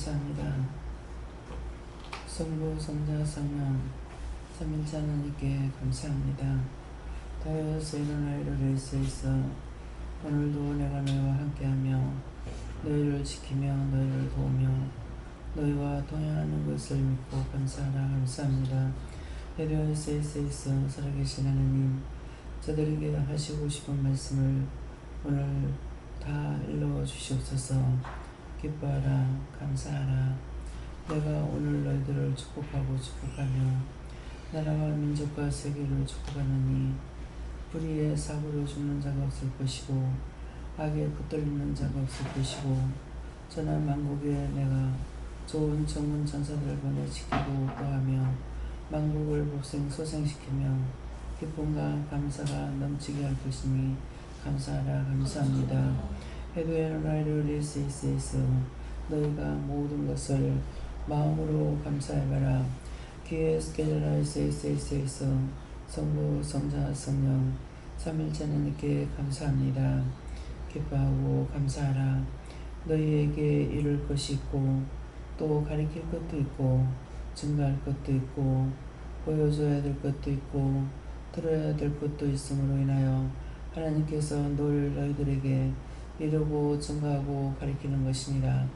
감사합니다. 성부, 성자, 성령 삼일째 하나님께 감사합니다. 다여서 일어나 이르를 수 있어 오늘도 내가 너희와 함께하며 너희를 지키며 너희를 도우며 너희와 동행하는 것을 믿고 감사하라. 감사합니다. 배려할 수 있어 살아계신 하나님, 저들에게 하시고 싶은 말씀을 오늘 다 일러 주시옵소서. 기뻐하라. 감사하라. 내가 오늘 너희들을 축복하고 축복하며 나라와 민족과 세계를 축복하느니 불의의 사고로 죽는 자가 없을 것이고 악에 붙들리는 자가 없을 것이고 전하 만국에 내가 좋은 전문 전사들을 보내 지키고 구하며 만국을 복생소생시키며 기쁨과 감사가 넘치게 할 것이니 감사하라. 감사합니다. 해도에는 나이를 리스 있어 너희가 모든 것을 마음으로 감사해봐라. 기에스 게라이스 있어 성부, 성자, 성령 삼일째 하나님께 감사합니다. 기뻐하고 감사하라. 너희에게 이룰 것이 있고 또 가리킬 것도 있고 증가할 것도 있고 보여줘야 될 것도 있고 들어야 될 것도 있음으로 인하여 하나님께서 늘 너희들에게 이루고 증가하고 가리키는 것이니라.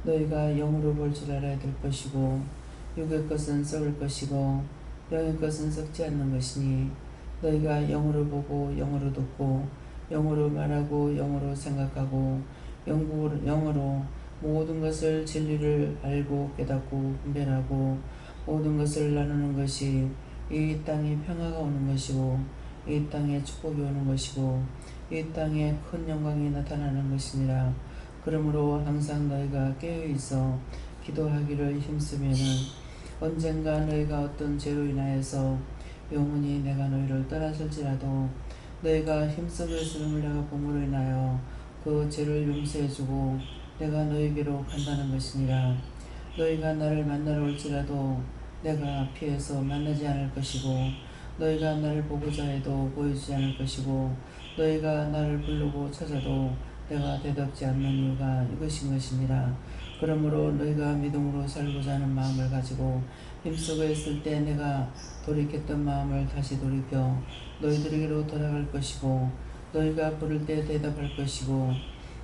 너희가 영으로 볼 줄 알아야 될 것이고 육의 것은 썩을 것이고 영의 것은 썩지 않는 것이니 너희가 영으로 보고 영으로 듣고 영으로 말하고 영으로 생각하고 영으로 모든 것을 진리를 알고 깨닫고 분별하고 모든 것을 나누는 것이 이 땅에 평화가 오는 것이고 이 땅에 축복이 오는 것이고 이 땅에 큰 영광이 나타나는 것이니라. 그러므로 항상 너희가 깨어있어 기도하기를 힘쓰면은 언젠가 너희가 어떤 죄로 인하여서 영원히 내가 너희를 떠나설지라도 너희가 힘쓰고 있음을 내가 봄으로 인하여 그 죄를 용서해주고 내가 너희에게로 간다는 것이니라. 너희가 나를 만나러 올지라도 내가 피해서 만나지 않을 것이고 너희가 나를 보고자 해도 보여주지 않을 것이고 너희가 나를 부르고 찾아도 내가 대답지 않는 이유가 이것인 것이니라. 그러므로 너희가 믿음으로 살고자 하는 마음을 가지고 힘쓰고 있을 때 내가 돌이켰던 마음을 다시 돌이켜 너희들에게로 돌아갈 것이고 너희가 부를 때 대답할 것이고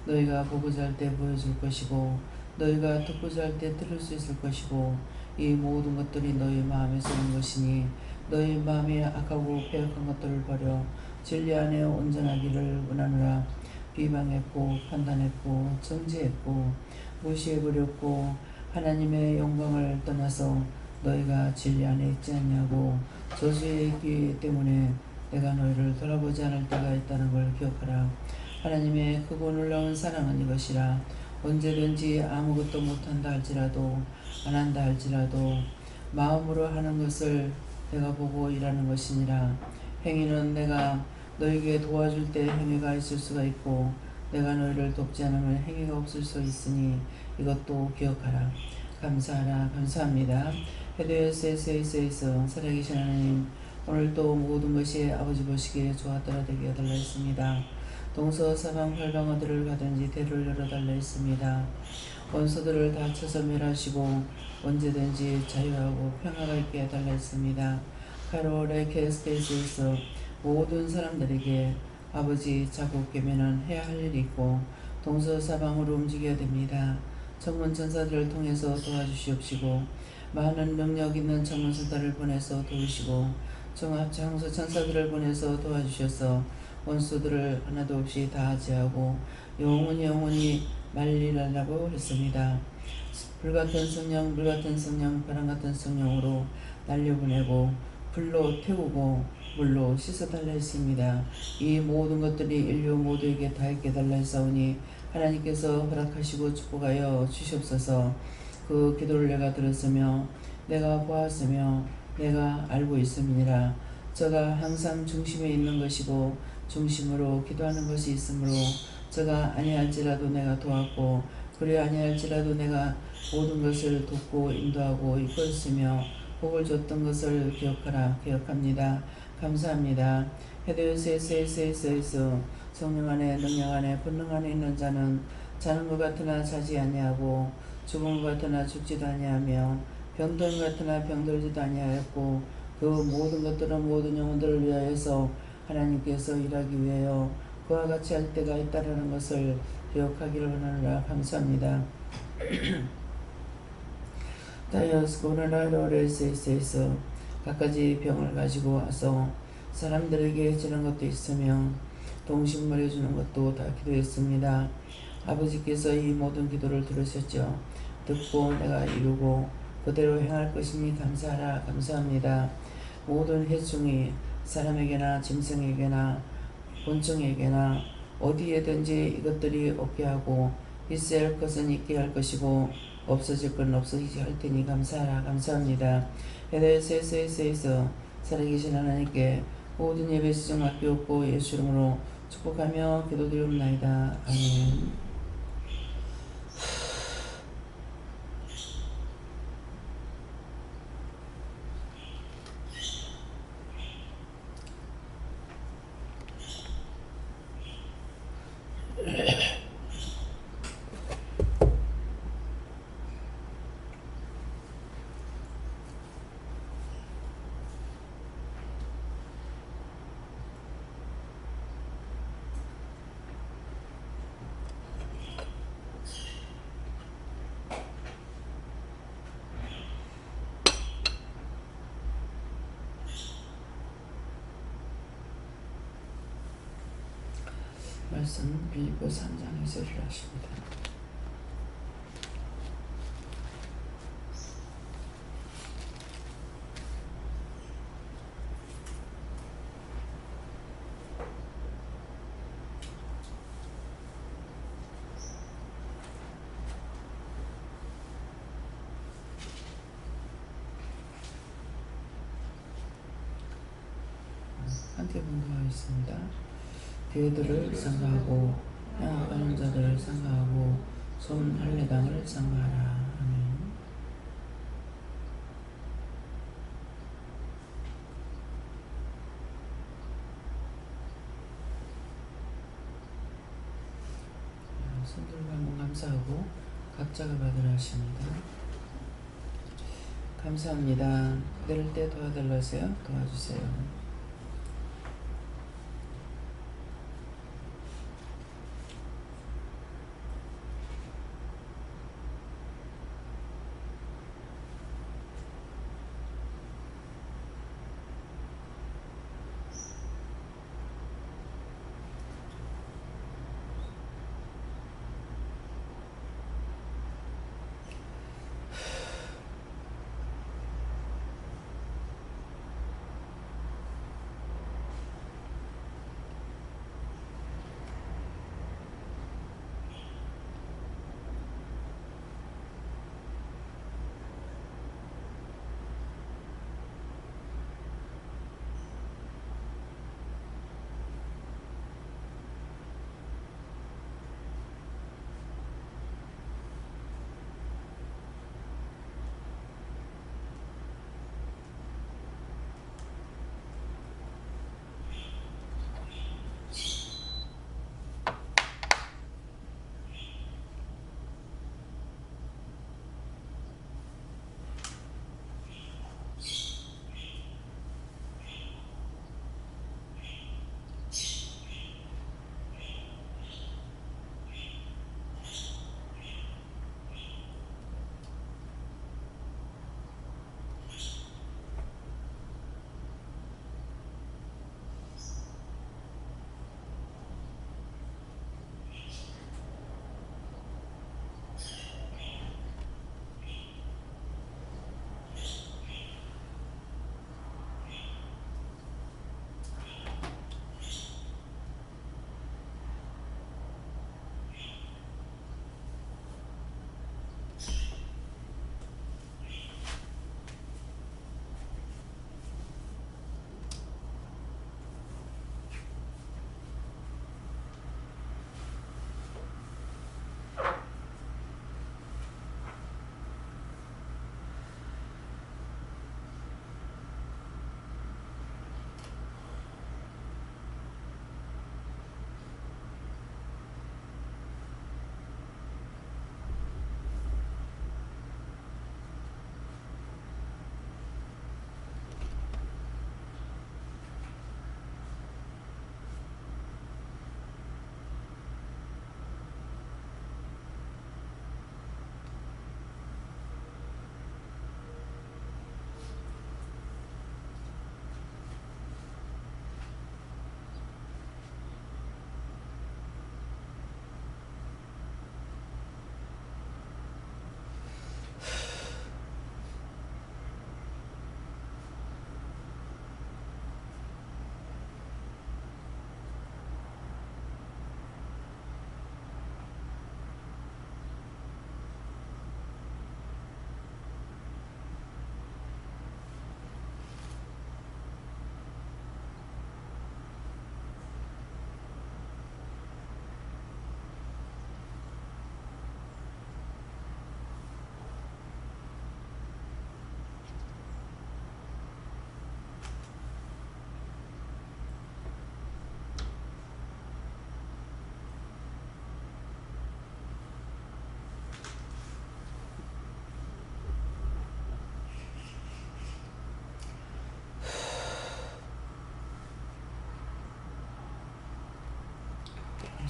너희가 보고자 할 때 보여줄 것이고 너희가 듣고자 할 때 들을 수 있을 것이고 이 모든 것들이 너희 마음에 쏘는 것이니 너희 마음에 악하고 패역한 것들을 버려 진리 안에 온전하기를 원하노라. 비방했고 판단했고 정죄했고 무시해버렸고 하나님의 영광을 떠나서 너희가 진리 안에 있지 않냐고 저주에 있기 때문에 내가 너희를 돌아보지 않을 때가 있다는 걸 기억하라. 하나님의 크고 놀라운 사랑은 이것이라. 언제든지 아무것도 못한다 할지라도 안 한다 할지라도 마음으로 하는 것을 내가 보고 일하는 것이니라. 행위는 내가 너희에게 도와줄 때 행위가 있을 수가 있고 내가 너희를 돕지 않으면 행위가 없을 수 있으니 이것도 기억하라. 감사하라. 감사합니다. 헤드에스에서 살아계신 하나님, 오늘도 모든 것이 아버지 보시기에 좋았더라 되게 해달라 했습니다. 동서사방 활방 어디를 가든지 대를 열어달라 했습니다. 원수들을 다 쳐서 멸하시고 언제든지 자유하고 평화가 있게 해달라 했습니다. 카로레 케스테이스에서 모든 사람들에게 아버지 자국 개면은 해야 할 일이 있고 동서사방으로 움직여야 됩니다. 전문 전사들을 통해서 도와주시옵시고 많은 능력 있는 전문 전사들을 보내서 도우시고 종합장소 전사들을 보내서 도와주셔서 원수들을 하나도 없이 다 제하고 영원히 말리라고 했습니다. 불같은 성령 바람같은 성령으로 날려보내고 불로 태우고 물로 씻어달라 했습니다. 이 모든 것들이 인류 모두에게 다 있게 달라 했사오니 하나님께서 허락하시고 축복하여 주시옵소서. 그 기도를 내가 들었으며 내가 보았으며 내가 알고 있음이니라. 저가 항상 중심에 있는 것이고 중심으로 기도하는 것이 있으므로 저가 아니할지라도 내가 도왔고 그래 아니할지라도 내가 모든 것을 돕고 인도하고 이끌었으며 복을 줬던 것을 기억합니다. 감사합니다. 헤드에스에서 성령 안에 능력 안에 본능 안에 있는 자는 자는 것 같으나 자지 아니하고 죽은 것 같으나 죽지도 아니하며 병든 것 같으나 병들지도 아니하였고 그 모든 것들은 모든 영혼들을 위하여서 하나님께서 일하기 위하여 그와 같이 할 때가 있다라는 것을 기억하기를 원하노라. 감사합니다. 다이어스 코로나19에서 갖가지 병을 가지고 와서 사람들에게 해주는 것도 있으며 동식물 해주는 것도 다 기도했습니다. 아버지께서 이 모든 기도를 들으셨죠. 듣고 내가 이루고 그대로 행할 것이니 감사하라. 감사합니다. 모든 해충이 사람에게나 짐승에게나 곤충에게나 어디에든지 이것들이 없게 하고 있어야 할 것은 있게 할 것이고 없어질 건 없어지게 할 테니 감사하라. 감사합니다. 에데스에서 살아계신 하나님께 모든 예배 시정 맡기옵고 예수 이름으로 축복하며 기도드리옵나이다. 아멘. 말씀 빌립보 3장에서 일하십니다. 함께 공부하겠습니다. 교회들을 상가하고 양악하는 자들을 상가하고 손 할례당을 상가하라. 아멘. 손들과 한번 감사하고 각자가 받으라 하십니다. 감사합니다. 그럴 때 도와달라세요. 도와주세요.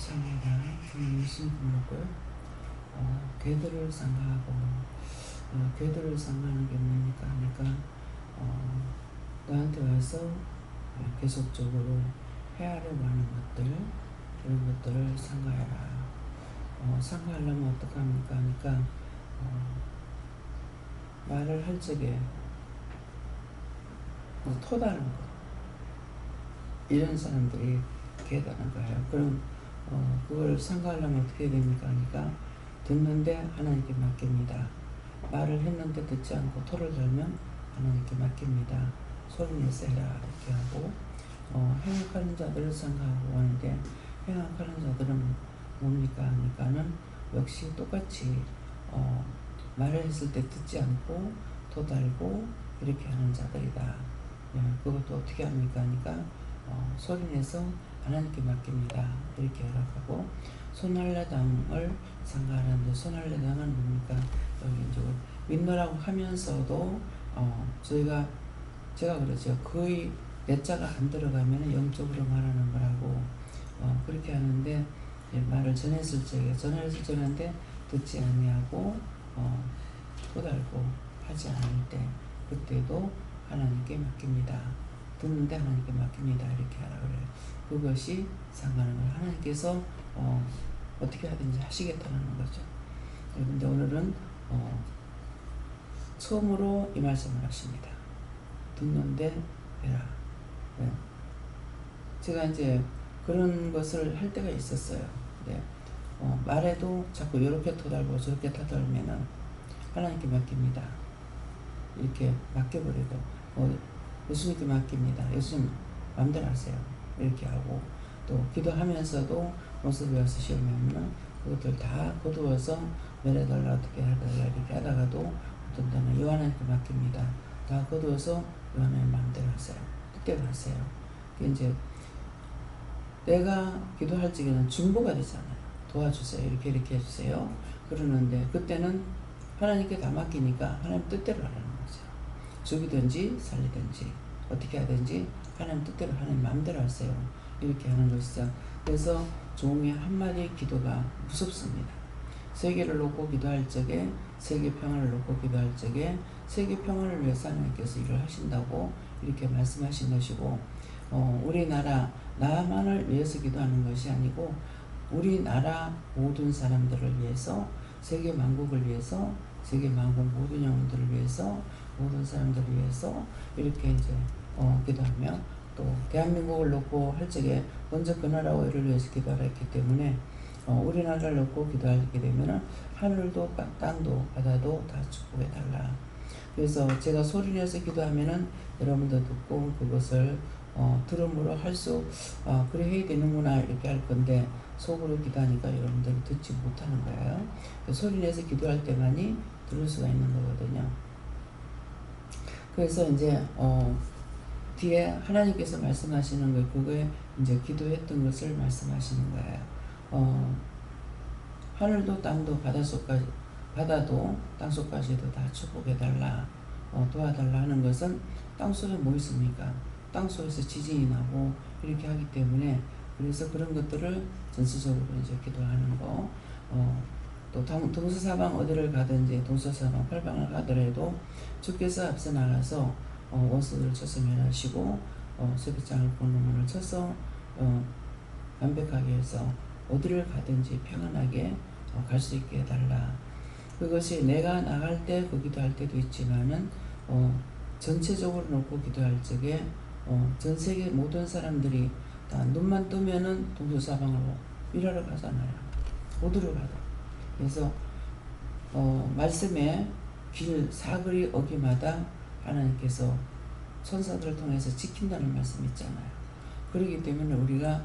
감사합니다. 저는 예수님 믿고요. 궤도를 상가하고 궤도를 상가하는 게 뭡니까 하니까 너한테 와서 계속적으로 헤아려고 하는 것들 그런 것들을 상가해라. 상가하려면 어떡합니까 하니까 말을 할 적에 토다는 거 이런 사람들이 계다는 거예요. 그럼 그걸 상가하려면 어떻게 해야 됩니까 하니까 듣는데 하나님께 맡깁니다. 말을 했는데 듣지 않고 토를 들면 하나님께 맡깁니다. 소리내서 해라 이렇게 하고 행악하는 자들을 상가하고 하는데 행악하는 자들은 뭡니까 하니까는 역시 똑같이 말을 했을 때 듣지 않고 토달고 이렇게 하는 자들이다. 그것도 어떻게 합니까 하니까 소리내서 하나님께 맡깁니다. 이렇게 허락하고 손할례당을 상가하는데 손할례당은 뭡니까? 여기 이제 믿노라고 하면서도 제가 그러죠. 거의 내자가 안 들어가면 영적으로 말하는 거라고 그렇게 하는데 말을 전했을 적에 전하는데 듣지 아니하고 토달고 하지 않을 때 그때도 하나님께 맡깁니다. 듣는데 하나님께 맡깁니다. 이렇게 하라 그래요. 그것이 상가하는 거예요. 하나님께서 어떻게 하든지 하시겠다는 거죠. 그런데 오늘은 처음으로 이 말씀을 하십니다. 듣는데 해라. 네. 제가 이제 그런 것을 할 때가 있었어요. 네. 말해도 자꾸 이렇게 토달고 저렇게 토달면은 하나님께 맡깁니다. 이렇게 맡겨버리고 예수님께 맡깁니다. 예수님 마음대로 하세요. 이렇게 하고 또 기도하면서도 모습이 와서 시험하면 그것들 다 거두어서 내려달라 어떻게 해달라 이렇게 하다가도 어떤 때는 요한한테 맡깁니다. 다 거두어서 요한의 마음대로 하세요. 뜻대로 하세요. 이제 내가 기도할 적에는 중보가 되잖아요. 도와주세요. 이렇게 해주세요. 그러는데 그때는 하나님께 다 맡기니까 하나님 뜻대로 하라는 거죠. 죽이든지 살리든지 어떻게 하든지 하나님 뜻대로 하나님 마음대로 하세요. 이렇게 하는 것이죠. 그래서 종의 한마디 기도가 무섭습니다. 세계를 놓고 기도할 적에 세계 평화를 놓고 기도할 적에 세계 평화를 위해서 하나님께서 일을 하신다고 이렇게 말씀하신 것이고 우리나라 나만을 위해서 기도하는 것이 아니고 우리나라 모든 사람들을 위해서 세계 만국을 위해서 세계 만국 모든 영혼들을 위해서 모든 사람들을 위해서 이렇게 이제 기도하며 또 대한민국을 놓고 할 적에 먼저 그 나라와 이를 위해서 기도하라 했기 때문에 우리나라를 놓고 기도하게 되면 하늘도 땅도 바다도 다 축복해 달라. 그래서 제가 소리내서 기도하면은 여러분도 듣고 그것을 들음으로 할 수 그래 해야 되는구나 이렇게 할 건데 속으로 기도하니까 여러분들이 듣지 못하는 거예요. 소리내서 기도할 때만이 들을 수가 있는 거거든요. 그래서 이제 뒤에 하나님께서 말씀하시는 거 그거에 이제 기도했던 것을 말씀하시는 거예요. 하늘도 땅도 바다도 땅속까지도 다 축복해달라 도와달라 하는 것은 땅속에 뭐 있습니까? 땅속에서 지진이 나고 이렇게 하기 때문에 그래서 그런 것들을 전체적으로 이제 기도하는 거 또 동서사방 어디를 가든지 동서사방 팔방을 가더라도 주께서 앞서 나가서 원수들을 쳐서 멸하시고 쇠빗장을 꽂는 쳐서 완벽하게 해서 어디를 가든지 평안하게 갈 수 있게 해달라. 그것이 내가 나갈 때 그 기도할 때도 있지만은 전체적으로 놓고 기도할 적에 전 세계 모든 사람들이 다 눈만 뜨면은 동서사방으로 일하러 가잖아요. 어디로 가도. 그래서 말씀에 길 사거리 어기마다 하나님께서 천사들을 통해서 지킨다는 말씀 있잖아요. 그렇기 때문에 우리가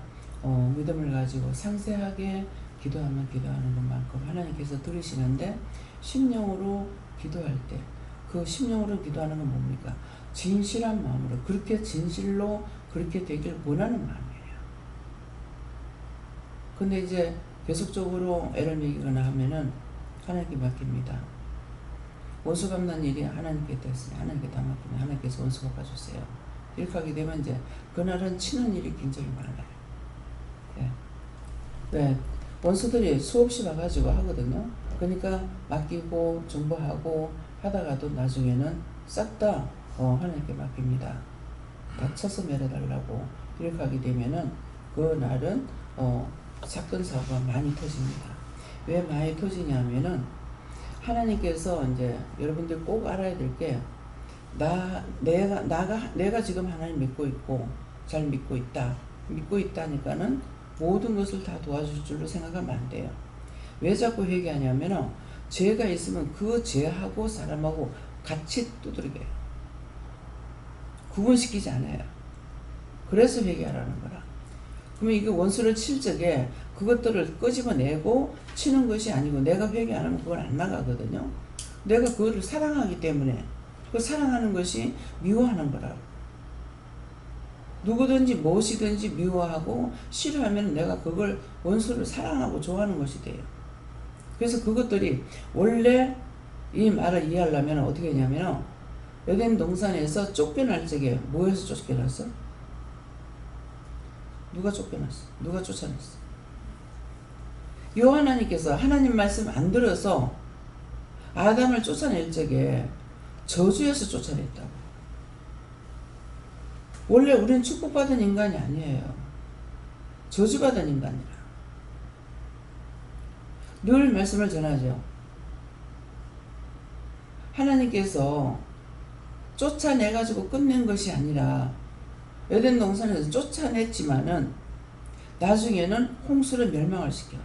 믿음을 가지고 상세하게 기도하면 기도하는 것만큼 하나님께서 들으시는데 심령으로 기도할 때 그 심령으로 기도하는 건 뭡니까? 진실한 마음으로 그렇게 진실로 그렇게 되길 원하는 마음이에요. 근데 이제 계속적으로 애를 먹이거나 하면은 하나님께 맡깁니다. 원수 갚는 일이 하나님께 됐으니 하나님께 다 맡기면 하나님께서 원수 갚아주세요. 이렇게 하게 되면 이제 그날은 치는 일이 굉장히 많아요. 네. 네, 원수들이 수없이 와가지고 하거든요. 그러니까 맡기고 중보하고 하다가도 나중에는 싹 다 하나님께 맡깁니다. 다쳐서 내려달라고 이렇게 하게 되면은 그날은 사건 사고가 많이 터집니다. 왜 많이 터지냐면은 하나님께서 이제 여러분들 꼭 알아야 될 게 내가 지금 하나님 믿고 있고 잘 믿고 있다. 믿고 있다니까는 모든 것을 다 도와줄 줄로 생각하면 안 돼요. 왜 자꾸 회개하냐면은 죄가 있으면 그 죄하고 사람하고 같이 두드리게 구분시키지 않아요. 그래서 회개하라는 거라. 그러면 이게 원수를 칠 적에 그것들을 끄집어내고 치는 것이 아니고 내가 회개 안 하면 그건 안 나가거든요. 내가 그거를 사랑하기 때문에 그 사랑하는 것이 미워하는 거라고. 누구든지 무엇이든지 미워하고 싫어하면 내가 그걸 원수를 사랑하고 좋아하는 것이 돼요. 그래서 그것들이 원래 이 말을 이해하려면 어떻게 했냐면 에덴 동산에서 쫓겨날 적에 뭐에서 쫓겨났어? 누가 쫓겨났어? 누가 쫓아냈어? 여호와 하나님께서 하나님 말씀 안 들어서 아담을 쫓아낼 적에 저주에서 쫓아냈다고. 원래 우리는 축복받은 인간이 아니에요. 저주받은 인간이라. 늘 말씀을 전하죠. 하나님께서 쫓아내가지고 끝낸 것이 아니라 에덴 동산에서 쫓아냈지만은 나중에는 홍수를 멸망을 시켜.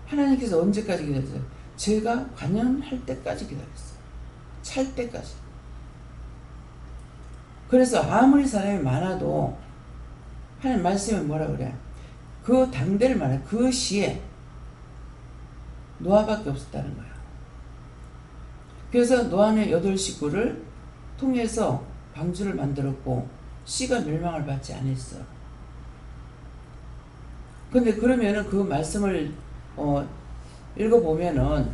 하나님께서 언제까지 기다렸어요? 제가 관연할 때까지 기다렸어요. 찰 때까지. 그래서 아무리 사람이 많아도 하나님 말씀에 뭐라 그래? 그 당대를 말해. 그 시에 노아밖에 없었다는 거야. 그래서 노아는 8식구를 통해서 방주를 만들었고 씨가 멸망을 받지 않았어. 근데 그러면은 그 말씀을 읽어보면은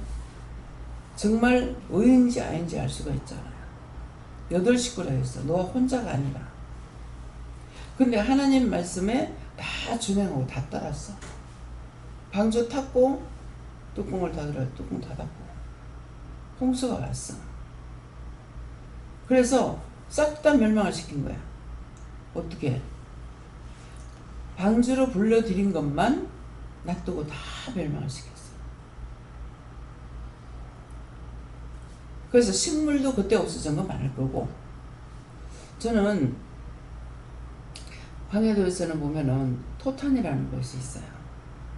정말 의인지 아닌지 알 수가 있잖아요. 8식구라 했어. 노아 혼자가 아니라. 근데 하나님 말씀에 다 준행하고 다 따랐어. 방주 탔고 뚜껑을 닫으라 뚜껑 닫았고 홍수가 왔어. 그래서 싹 다 멸망을 시킨 거야. 어떻게? 방주로 불러들인 것만 놔두고 다 멸망을 시켰어. 그래서 식물도 그때 없어진 건 많을 거고, 저는 광야도에서는 보면은 토탄이라는 것이 있어요.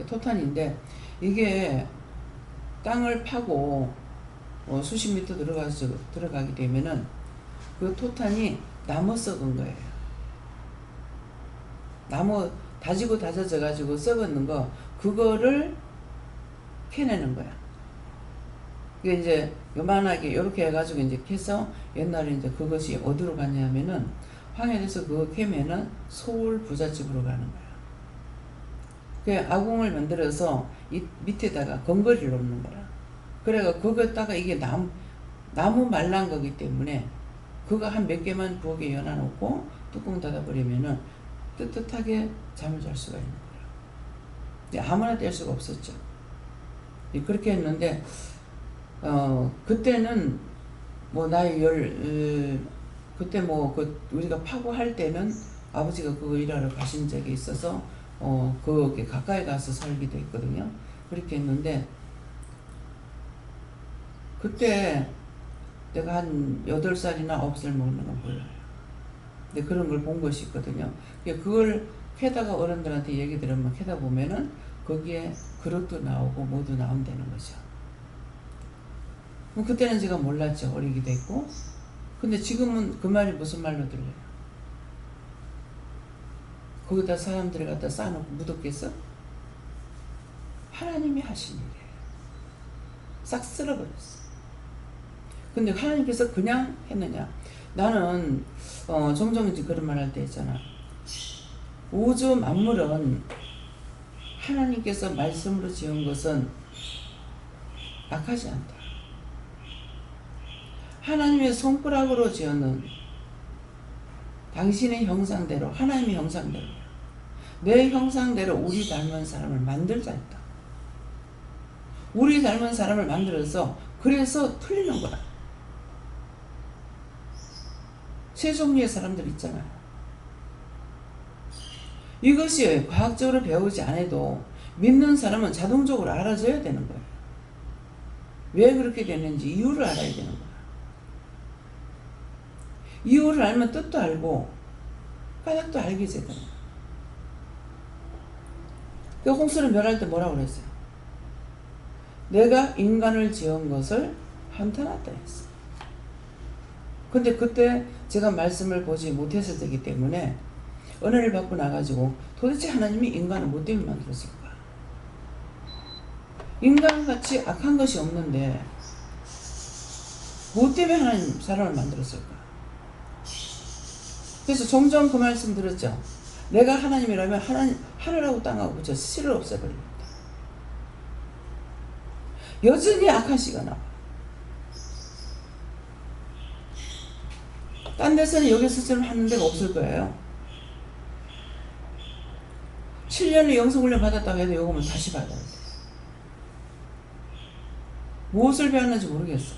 토탄인데 이게 땅을 파고 수십 미터 들어가게 되면은 그 토탄이 나무 썩은 거예요. 나무 다지고 다져져 가지고 썩었는 거 그거를 캐내는 거야. 이게 이제 요만하게 이렇게 해가지고 이제 캐서 옛날에 이제 그것이 어디로 갔냐면은 황해에서 그거 캐면은 서울 부잣집으로 가는 거야. 그 아궁을 만들어서 이 밑에다가 건거리를 놓는 거라. 그래가 거기다가 이게 나무 말란 거기 때문에 그거 한 몇 개만 부엌에 연어놓고 뚜껑 닫아버리면은 뜨뜻하게 잠을 잘 수가 있는 거예요. 근데 아무나 뗄 수가 없었죠. 그렇게 했는데 그때는 뭐 나이 그때 뭐 우리가 파고 할 때는 아버지가 그거 일하러 가신 적이 있어서 거기 가까이 가서 살기도 했거든요. 그렇게 했는데 그때 내가 한 8살이나 9살 먹는 건 몰라요. 근데 그런 걸 본 것이 있거든요. 그걸 캐다가 어른들한테 얘기 들으면 캐다 보면은 거기에 그릇도 나오고 뭐도 나온다는 거죠. 그때는 제가 몰랐죠. 어리기도 했고. 근데 지금은 그 말이 무슨 말로 들려요? 거기다 사람들이 갖다 쌓아놓고 묻었겠어? 하나님이 하신 일이에요. 싹 쓸어버렸어. 근데 하나님께서 그냥 했느냐? 나는 종종 이제 그런 말 할 때 있잖아. 우주 만물은 하나님께서 말씀으로 지은 것은 악하지 않다. 하나님의 손가락으로 지었는 당신의 형상대로 하나님의 형상대로 내 형상대로 우리 닮은 사람을 만들자 했다. 우리 닮은 사람을 만들어서 그래서 틀리는 거야. 세 종류의 사람들 있잖아요. 이것이 과학적으로 배우지 않아도 믿는 사람은 자동적으로 알아줘야 되는 거예요. 왜 그렇게 됐는지 이유를 알아야 되는 거야. 이유를 알면 뜻도 알고 까닭도 알게 되잖아. 그 홍수를 멸할 때 뭐라고 그랬어요? 내가 인간을 지은 것을 한탄하다 했어. 근데 그때 제가 말씀을 보지 못했을 때이기 때문에 은혜를 받고 나가지고 도대체 하나님이 인간을 뭐 때문에 만들었을까? 인간같이 악한 것이 없는데 뭐 때문에 하나님 사람을 만들었을까? 그래서 종종 그 말씀 들었죠. 내가 하나님이라면 하늘하고 땅하고 붙여 씨를 없애버리겠다. 여전히 악한 씨가 나와. 딴 데서는 여기서처럼 하는 데가 없을 거예요. 7년의 영성훈련 받았다고 해도 요거면 다시 받아야 돼. 무엇을 배웠는지 모르겠어.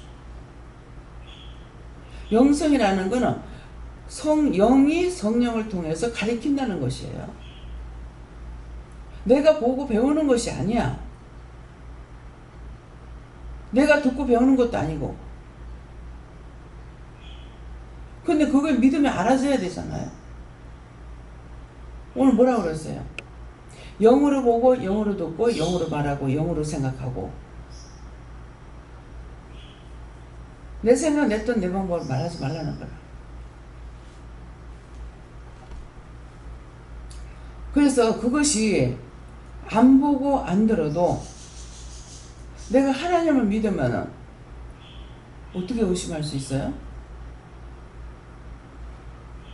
영성이라는 거는 영이 성령을 통해서 가리킨다는 것이에요. 내가 보고 배우는 것이 아니야. 내가 듣고 배우는 것도 아니고. 근데 그걸 믿으면 알아줘야 되잖아요. 오늘 뭐라고 그랬어요? 영으로 보고 영으로 듣고 영으로 말하고 영으로 생각하고. 내 생각 내 뜻 내 방법을 말하지 말라는 거야. 그래서 그것이 안 보고 안 들어도 내가 하나님을 믿으면 어떻게 의심할 수 있어요?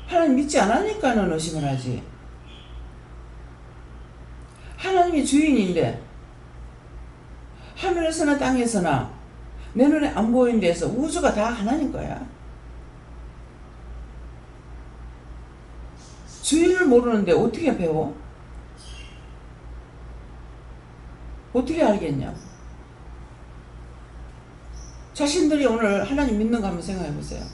하나님 믿지 않으니까는 의심을 하지. 하나님이 주인인데 하늘에서나 땅에서나 내 눈에 안 보이는 데서 우주가 다 하나님 거야. 주인을 모르는데 어떻게 배워? 어떻게 알겠냐고. 자신들이 오늘 하나님 믿는 거 한번 생각해 보세요.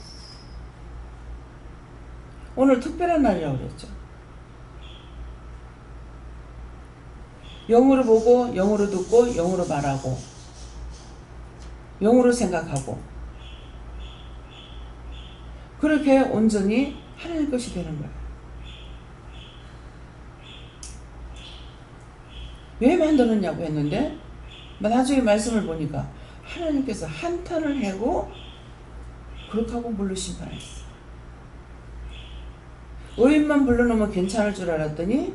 오늘 특별한 날이라고 그랬죠. 영으로 보고 영으로 듣고 영으로 말하고 영으로 생각하고 그렇게 온전히 하나님 것이 되는 거예요. 왜 만들었냐고 했는데 나중에 말씀을 보니까 하나님께서 한탄을 하고 그렇게 하고 물로 심판했어. 의인만 불러놓으면 괜찮을 줄 알았더니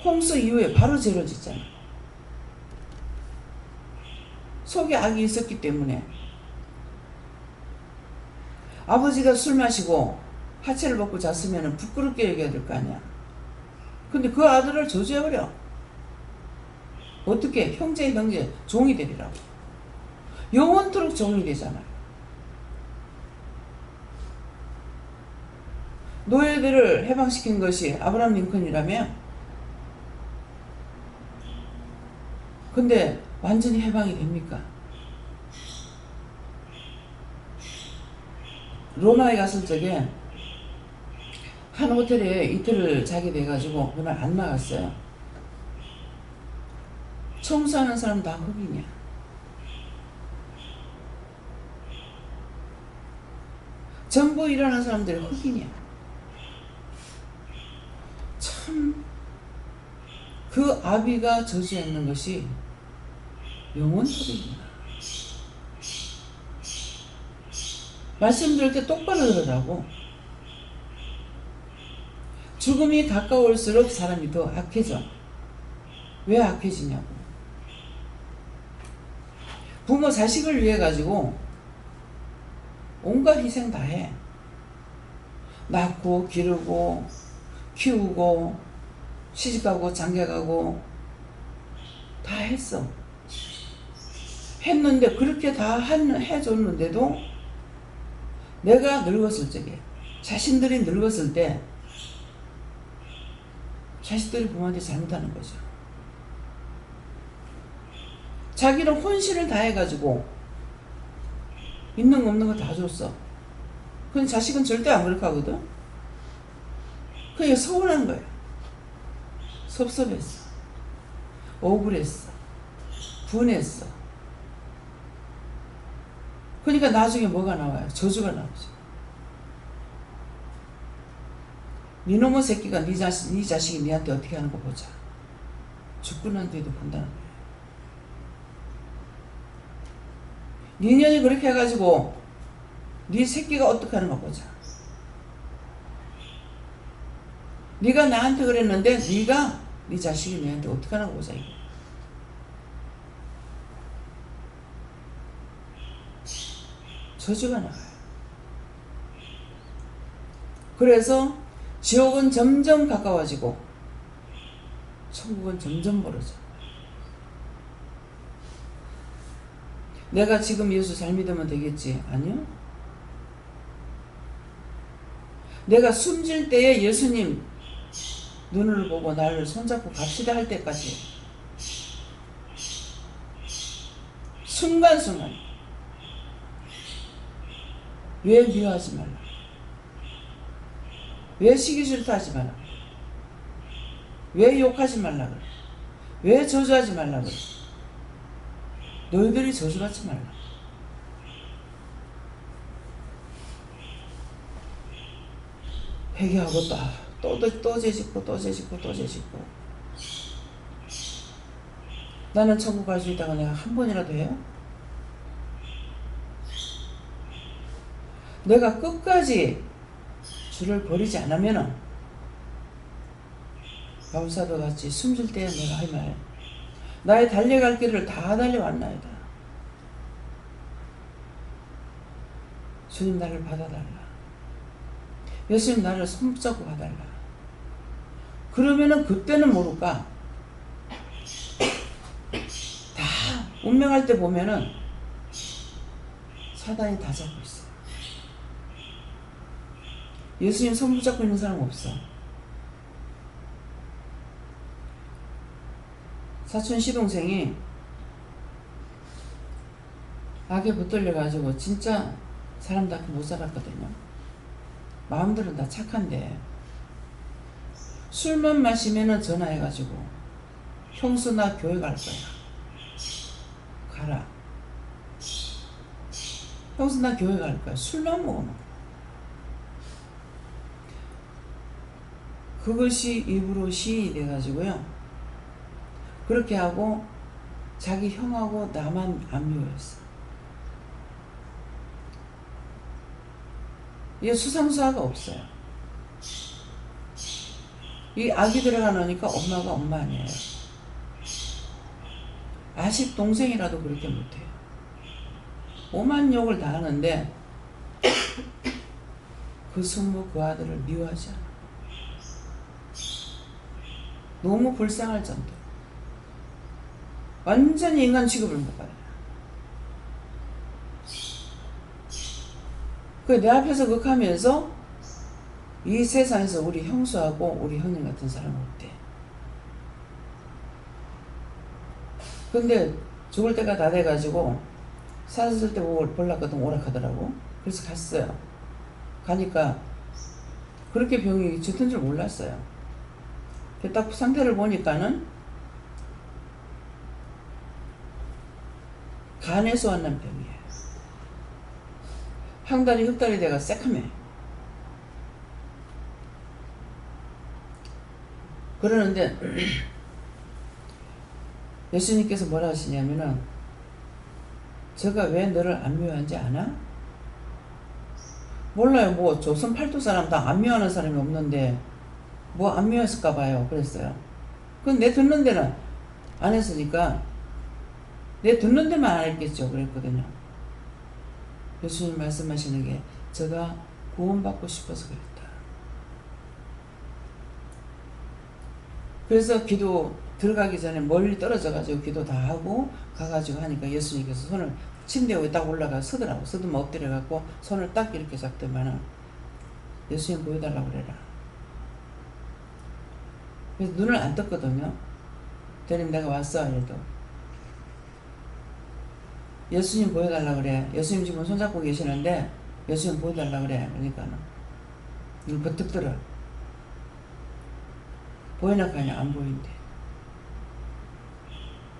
홍수 이후에 바로 죄를 짓잖아. 속에 악이 있었기 때문에. 아버지가 술 마시고 하체를 벗고 잤으면 부끄럽게 얘기해야 될 거 아니야. 근데 그 아들을 저주해버려. 어떻게? 형제 종이 되리라고. 영원토록 종이 되잖아요. 노예들을 해방시킨 것이 아브라함 링컨이라며? 근데 완전히 해방이 됩니까? 로마에 갔을 적에 한 호텔에 이틀을 자게 돼가지고 그날 안 나갔어요. 청소하는 사람 다 흑인이야. 전부 일하는 사람들이 흑인이야. 참 그 아비가 저주했는 것이 영원토록이구나. 말씀 들을 때 똑바로 들으라고. 죽음이 가까울수록 사람이 더 악해져. 왜 악해지냐고. 부모 자식을 위해 가지고 온갖 희생 다 해. 낳고 기르고 키우고 시집가고 장가가고 다 했어. 했는데 그렇게 다 해줬는데도 내가 늙었을 적에 자신들이 늙었을 때 자식들이 부모한테 잘못하는 거죠. 자기는 혼신을 다해가지고 있는 거 없는 거 다 줬어. 근데 자식은 절대 안 그렇게 하거든. 그게 서운한 거야. 섭섭했어. 억울했어. 분했어. 그러니까 나중에 뭐가 나와요? 저주가 나오죠. 니놈의 새끼가 네 자식이 니한테 어떻게 하는 거 보자. 죽고 난 뒤에도 본다는 거예요. 니년이 그렇게 해가지고 네 새끼가 어떻게 하는 거 보자. 네가 나한테 그랬는데 네가 네 자식이 니한테 어떻게 하는 거 보자. 이거. 저주가 나와요. 그래서 지옥은 점점 가까워지고 천국은 점점 멀어져. 내가 지금 예수 잘 믿으면 되겠지? 아니요. 내가 숨질 때에 예수님 눈을 보고 나를 손잡고 갑시다 할 때까지 순간순간 왜 미워하지 말라. 왜 시기 질투 하지 말라. 왜 욕하지 말라 그래. 왜 저주하지 말라 그래. 너희들이 저주받지 말라. 회개하고 또 죄짓고 또 죄짓고 또 죄짓고. 나는 천국 갈 수 있다가 내가 한 번이라도 해요? 내가 끝까지 주를 버리지 않으면은 바울사도 같이 숨질 때 내가 할 말, 나의 달려갈 길을 다 달려왔나이다. 주님 나를 받아달라. 예수님 나를 손잡고 가달라. 그러면은 그때는 모를까? 다 운명할 때 보면은 사단이 다 잡고 있어. 예수님 손 붙잡고 있는 사람 없어. 사촌 시동생이 악에 붙들려가지고 진짜 사람답게 못 살았거든요. 마음들은 다 착한데 술만 마시면은 전화해가지고 형수 나 교회 갈 거야. 가라. 형수 나 교회 갈 거야. 술만 먹으면. 그것이 입으로 시인이 돼가지고요. 그렇게 하고 자기 형하고 나만 안 미워했어. 이게 수상수아가 없어요. 이 악이 들어가놓으니까 엄마가 엄마 아니에요. 아식 동생이라도 그렇게 못해요. 오만 욕을 다 하는데 그 숙모 그 아들을 미워하지 않아. 너무 불쌍할 정도. 완전히 인간 취급을 못 받아요. 내 앞에서 극하면서 이 세상에서 우리 형수하고 우리 형님 같은 사람은 없대. 근데 죽을 때가 다 돼가지고 살았을 때 보려거든 오락하더라고. 그래서 갔어요. 가니까 그렇게 병이 짙은 줄 몰랐어요. 딱 상태를 보니까는 간에서 왔는 병이에요. 황달이 흑달이 돼가 새카매. 그러는데 예수님께서 뭐라 하시냐면은 제가 왜 너를 안 미워하는지 아나? 몰라요. 뭐 조선 팔도 사람 다 안 미워하는 사람이 없는데 뭐 안 미웠을까 봐요. 그랬어요. 그건 내 듣는 데는 안 했으니까 내 듣는 데만 안 했겠죠. 그랬거든요. 예수님 말씀하시는 게 제가 구원받고 싶어서 그랬다. 그래서 기도 들어가기 전에 멀리 떨어져가지고 기도 다 하고 가가지고 하니까 예수님께서 손을 침대 위에 딱 올라가 서더라고. 서더만 엎드려갖고 손을 딱 이렇게 잡더만은 예수님 보여달라고 그래라. 그래서 눈을 안 떴거든요. 대님 내가 왔어 이래도 예수님 보여달라 그래. 예수님 지금 손잡고 계시는데 예수님 보여달라 그래. 그러니까는 눈 버뜩 들어. 보이나 가냐 안 보인대.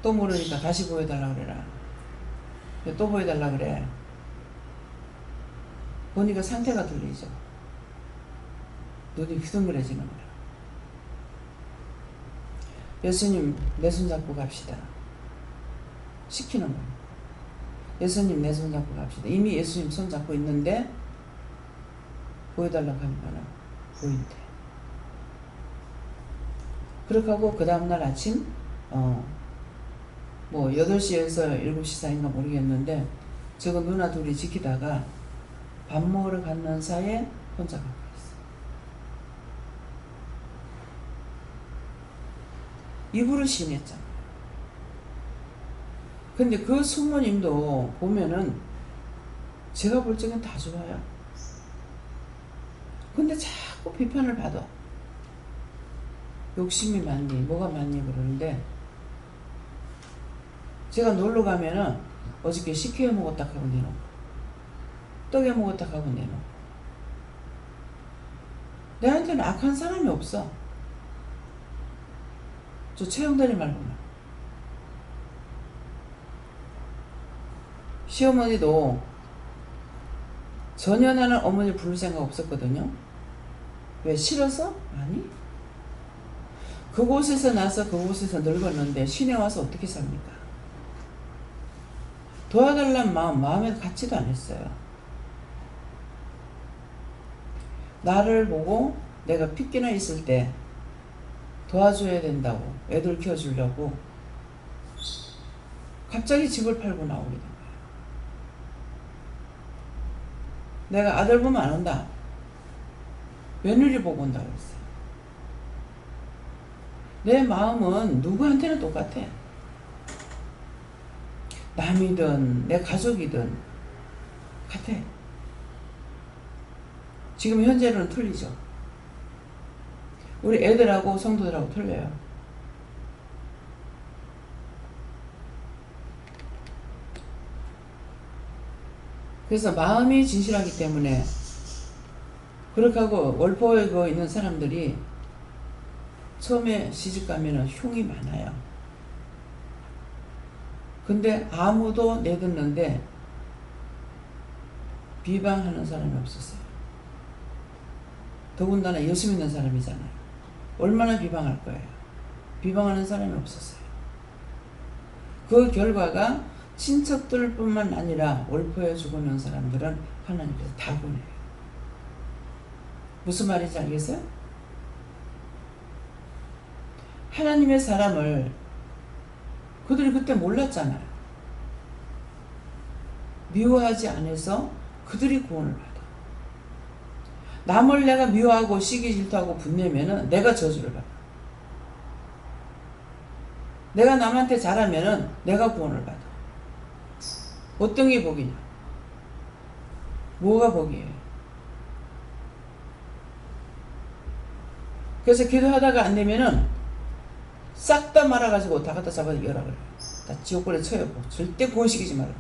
또 모르니까 다시 보여달라 그래라. 또 보여달라 그래. 보니까 상태가 들리죠. 눈이 휘둥그레지는 거야. 예수님 내 손 잡고 갑시다. 시키는 거야. 예수님 내 손 잡고 갑시다. 이미 예수님 손 잡고 있는데 보여달라고 하니까 보인대. 그렇게 하고 그 다음날 아침 뭐 8시에서 7시 사이인가 모르겠는데 저거 누나 둘이 지키다가 밥 먹으러 갔는 사이에 혼자 가버렸어. 입으로 시인했잖아. 근데 그 숙모님도 보면은 제가 볼 적엔 다 좋아요. 근데 자꾸 비판을 받아. 욕심이 많니 뭐가 많니 그러는데 제가 놀러 가면은 어저께 식혜 먹었다 하고 내놓고 떡에 먹었다 하고 내놓고 내한테는 악한 사람이 없어. 저 최영단이 말고는. 시어머니도 전혀 나는 어머니 부를 생각 없었거든요. 왜 싫어서? 아니. 그곳에서 나서 그곳에서 늙었는데 시내 와서 어떻게 삽니까? 도와달라는 마음에 갖지도 않았어요. 나를 보고 내가 핏기나 있을 때 도와줘야 된다고 애들 키워주려고 갑자기 집을 팔고 나오게 된 거예요. 내가 아들 보면 안 온다. 며느리 보고 온다 그랬어요. 내 마음은 누구한테나 똑같아. 남이든 내 가족이든 같아. 지금 현재로는 틀리죠. 우리 애들하고 성도들하고 틀려요. 그래서 마음이 진실하기 때문에 그렇게 하고 월포에 있는 사람들이 처음에 시집가면은 흉이 많아요. 근데 아무도 내듣는데 비방하는 사람이 없었어요. 더군다나 예수 믿는 사람이잖아요. 얼마나 비방할 거예요. 비방하는 사람이 없었어요. 그 결과가 친척들 뿐만 아니라 월포에 죽어있는 사람들은 하나님께서 다 보내요. 무슨 말인지 알겠어요? 하나님의 사람을 그들이 그때 몰랐잖아요. 미워하지 않아서 그들이 구원을 받아. 남을 내가 미워하고 시기 질투하고 분내면은 내가 저주를 받아. 내가 남한테 잘하면은 내가 구원을 받아. 어떤 게 복이냐? 뭐가 복이에요? 그래서 기도하다가 안 되면은 싹 다 말아가지고 다 갖다 잡아 이겨라 그래요. 다 지옥불에 쳐요. 절대 구원시키지 마라.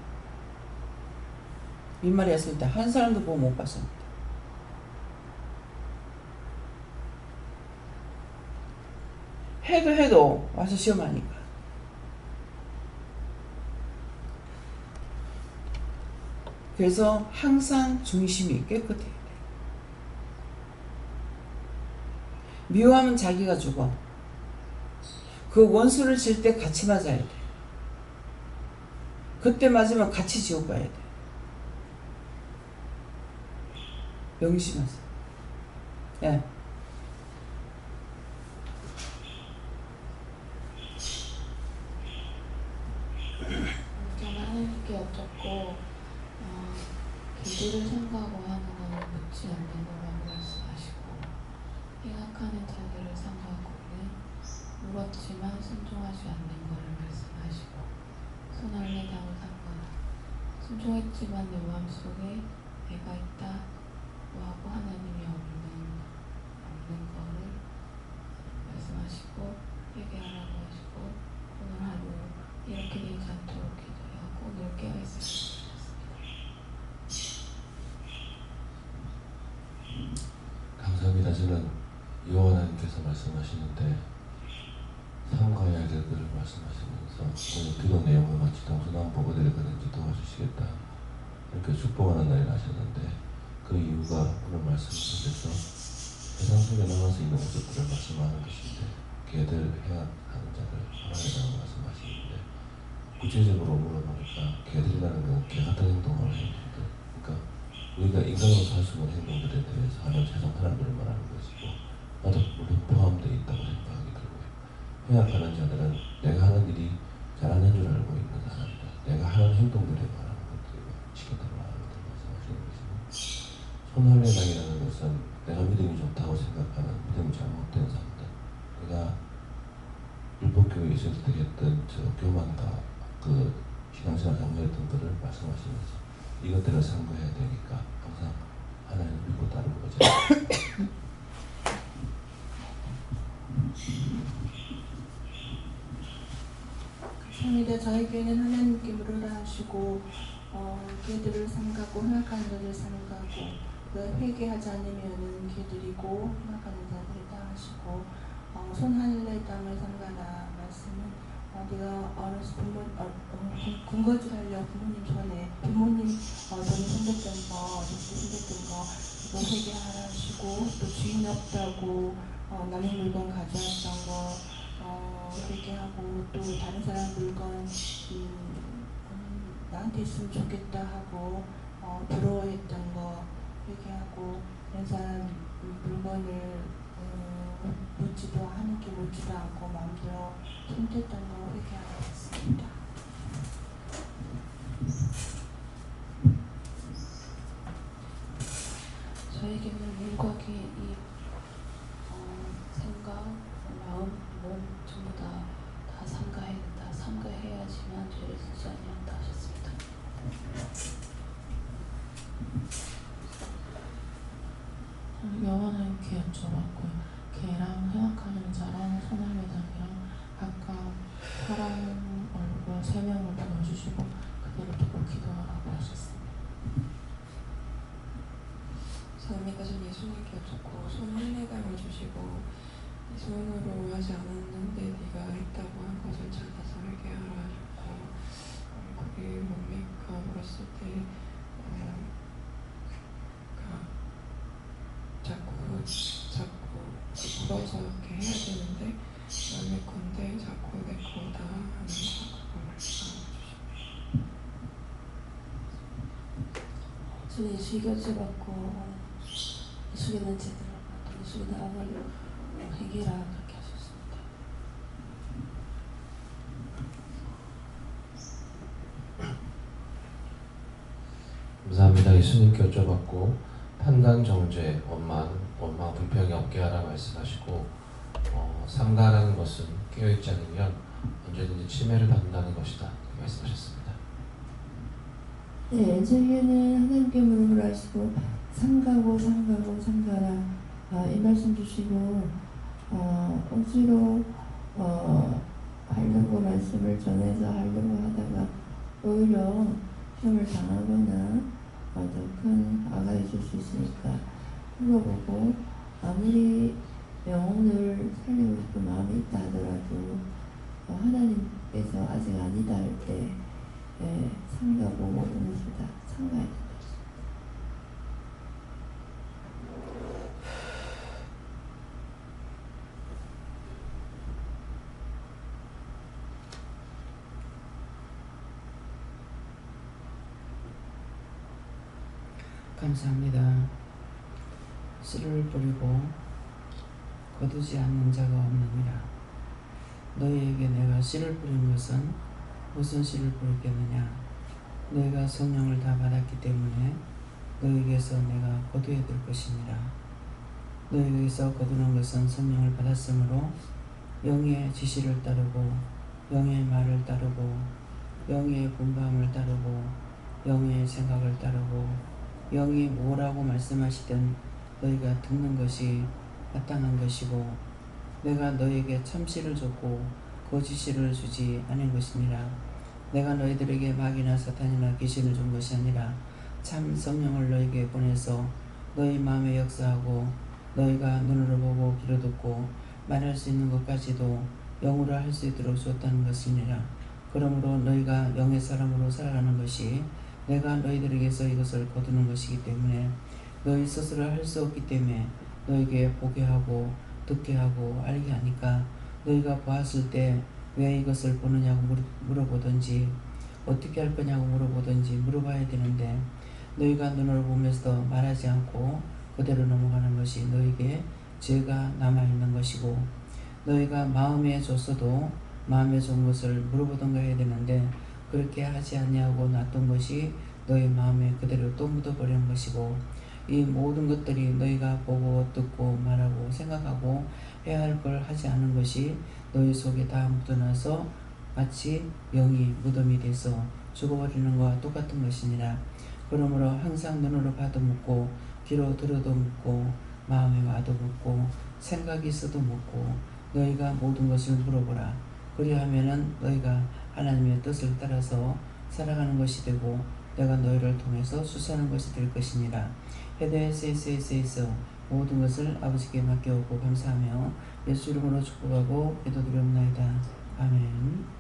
이 말이 했을 때 한 사람도 보고 못 봤습니다. 해도 와서 시험하니까. 그래서 항상 중심이 깨끗해야 돼. 미워하면 자기가 죽어. 그 원수를 질 때 같이 맞아야 돼. 그때 맞으면 같이 지옥 가야 돼. 명심하세요. 예. 저는 하나님께 여쭙고 길이를 생각하고 하는 것을 묻지 않는 거라고 말씀하시고 행악하는 자들을 생각하고는 물었지만 순종하지 않는 것을 말씀하시고 손알레당을 상관하 순종했지만 내 마음속에 내가 있다고 하고 하나님이 없는 거를 말씀하시고 있으셨습니다. 감사합니다. 저는 여호와 하나님께서 말씀하시는데 삼가해야 할 것들을 말씀하시면서 오늘 기도 내용과 같이 동서남 보고대를 그런지 도와주시겠다 이렇게 축복하는 날이 나셨는데 그 이유가 오늘 말씀 속에서 세상 속에 나갈 수 있는 모습들을 말씀하는 것인데 개들 행하는 자를 하나님이라고 말씀하시는데 구체적으로 물어보니까 개들이라는 건 개 같은 행동을 해요. 그러니까 우리가 인간으로 살 수 있는 행동들에 대해서 하는 세상 사람들을 말하는 것이고 나도 물론 포함되어 있다고 생각하기 들고요. 행악하는 자들은 내가 하는 일이 잘하는 줄 알고 있는 사람들, 내가 하는 행동들에 말하는 것들과 시켰다고 말하는 것들 말씀하시는 것이고 손할례당이라는 것은 내가 믿음이 좋다고 생각하는 믿음이 잘못된 사람들, 내가 율법교회에 있을 때 했던 저 교만과 그 신앙생활 잘못했던 것을 말씀하시면서 이것들을 삼가해야 되니까 항상 하나님을 믿고 따르고 오자. 감사합니다. 저희 교회는 하나님께 물으라 하시고 개들을 삼가고 행악하는 자를 삼가고 회개하지 않으면은 개들이고 행악하는 자들을 다 하시고 손할례 땅을 삼가라 말씀은 네가 어렸을 군거질 하려 부모님 전에 부모님 전에 생겼던 거 그때 생겼던 거 이거 회개하라 하시고 또 주인 없다고 남의 물건 가져왔던 거 회개하고 또 다른 사람 물건 나한테 있으면 좋겠다 하고 부러워했던 거 회개하고 다른 사람 물건을 묻지도 하나님께 묻지도 않고 마음대로 손댔던 거 회개하고 있습니다. 저에게는 물과 이 생각, 마음, 몸 전부 다 삼가해야 된다. 삼가해야지만 죄를 짓지 아니한다 하셨습니다. 여호와 하나님께 여쭤봤고요. 개랑 행악하는 자랑 손할례당이랑 각각 사람 얼굴 3명을 보여주시고 그대로 두고 기도하라고 하셨습니다. 감사합니다. 전 예수님께 여쭙고 손할례당을 주시고 이 손으로 하지 않았는데 네가 했다고 한 것을 찾아서 회개하라 하셨고 그게 뭡니까 물었을 때 자꾸 물어서 이렇게 해야 되는데 남의 건데 자꾸 내 거다 하는 그거 말씀해 주십니다. 저는 예수에게 여쭤봤고 예수께는 제대로 또 예수께는 아무리 회개라 그렇게 하셨습니다. 감사합니다. 예수님께 여쭤봤고 판단, 정죄, 원망 불평이 없게 하라 말씀하시고 삼가라는 것은 깨어있지 않으면 언제든지 침해를 받는다는 것이다 말씀하셨습니다. 네, 저희는 하나님께 물으라 하시고 삼가라 이 말씀 주시고 억지로 하려고 말씀을 전해서 하려고 하다가 오히려 시험을 당하거나 더 큰 화가 있을 수 있으니까 물어보고 아무리 영혼을 살리고 싶은 마음이 있다 하더라도 하나님께서 아직 아니다 할 때 삼가고 모든 것을 다 삼가야 된다. 감사합니다. 씨를 뿌리고 거두지 않는 자가 없느니라. 너희에게 내가 씨를 뿌린 것은 무슨 씨를 뿌렸겠느냐? 너희가 성령을 다 받았기 때문에 너희에게서 내가 거두어야 될 것이니라. 너희에게서 거두는 것은 성령을 받았으므로 영의 지시를 따르고 영의 말을 따르고 영의 분방을 따르고 영의 생각을 따르고 영이 뭐라고 말씀하시든 너희가 듣는 것이 마땅한 것이고 내가 너희에게 참씨를 줬고 거짓씨를 주지 않은 것이니라. 내가 너희들에게 마귀나 사탄이나 귀신을 준 것이 아니라 참 성령을 너희에게 보내서 너희 마음에 역사하고 너희가 눈으로 보고 귀로 듣고 말할 수 있는 것까지도 영으로 할 수 있도록 주었다는 것이니라. 그러므로 너희가 영의 사람으로 살아가는 것이 내가 너희들에게서 이것을 거두는 것이기 때문에 너희 스스로 할 수 없기 때문에 너희에게 보게 하고 듣게 하고 알게 하니까 너희가 보았을 때 왜 이것을 보느냐고 물어보든지 어떻게 할 거냐고 물어보든지 물어봐야 되는데 너희가 눈으로 보면서도 말하지 않고 그대로 넘어가는 것이 너희에게 죄가 남아있는 것이고 너희가 마음에 줬어도 마음에 준 것을 물어보던가 해야 되는데 그렇게 하지 아니하고 놨던 것이 너희 마음에 그대로 또 묻어버리는 것이고 이 모든 것들이 너희가 보고 듣고 말하고 생각하고 해야 할 걸 하지 않은 것이 너희 속에 다 묻어나서 마치 영이 무덤이 돼서 죽어버리는 것과 똑같은 것이니라. 그러므로 항상 눈으로 봐도 묻고 귀로 들어도 묻고 마음에 와도 묻고 생각이 있어도 묻고 너희가 모든 것을 물어보라. 그리하면은 너희가 하나님의 뜻을 따라서 살아가는 것이 되고 내가 너희를 통해서 수사하는 것이 될 것이니라. 헤드에서 모든 것을 아버지께 맡겨오고 감사하며 예수 이름으로 축복하고 기도드리옵나이다. 아멘.